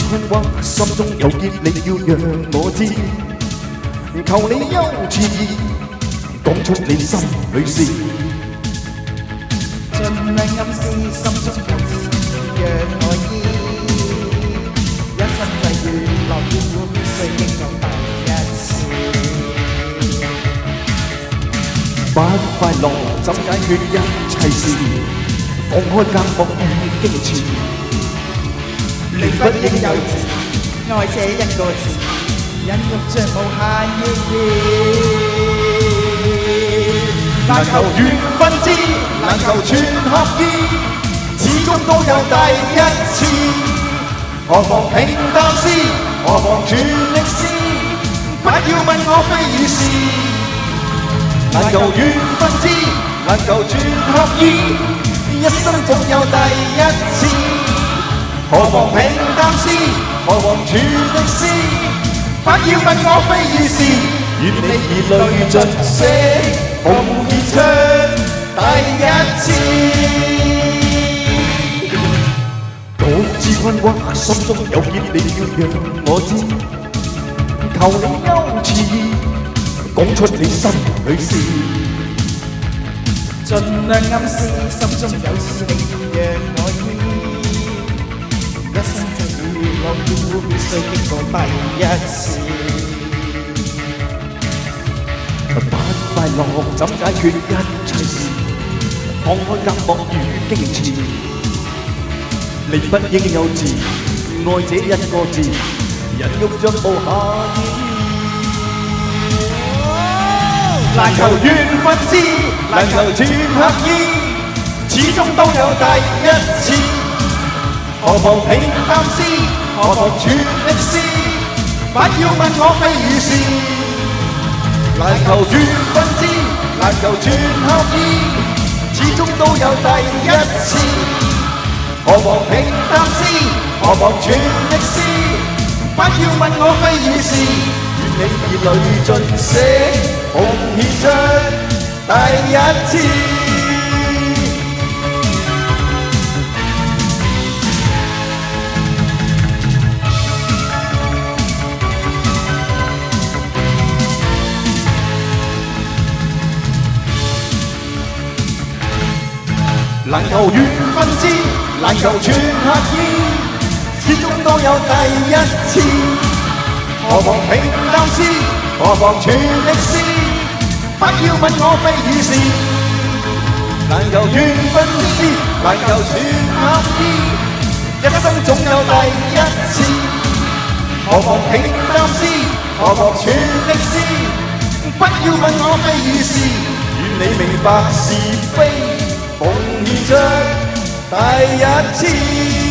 困惑，心中有結，你要讓我知。求你優次，講出你心裏事。盡量暗示心中有事，讓我知。一生際遇，樂與苦必須經過第一次。不快樂怎解決一切事？放開隔膜與矜持。你不應幼稚，愛這一個字，孕育着無限意義。難求緣分知，難求全合意，始終都有第一次。何妨平淡思，何妨全力試，不要問我非與是。難求緣分知，難求全合意，一生總有第一次。何妨平淡思，何妨全力試，不要問我非與是。願你以淚盡瀉，奉獻出第一次。獨自困惑，心中有結，你要讓我知。求你優次，講出你心裏事。盡量暗示心中有事，你要讓我知。一生際遇，樂與苦必須經過第一次。不快樂怎解決一切事？放開隔膜與矜持。你不應幼稚，愛這一個字，孕育着無限意義。難求緣分知，難求全合意，始終都有第一次。何妨平淡思，何妨全力試，不要問我非與是。難求緣分知，難求全合意，始終都有第一次。何妨平淡思，何妨全力試，不要問我非與是。願你以淚盡瀉，奉獻出第一次。難求緣分知，難求全合意，始終都有第一次。何妨平淡思，何妨全力試，不要問我非與是。難求緣分知，難求全合意，一生總有第一次。何妨平淡思，何妨全力試，不要問我非與是。願你明白是非，奉獻出第一次。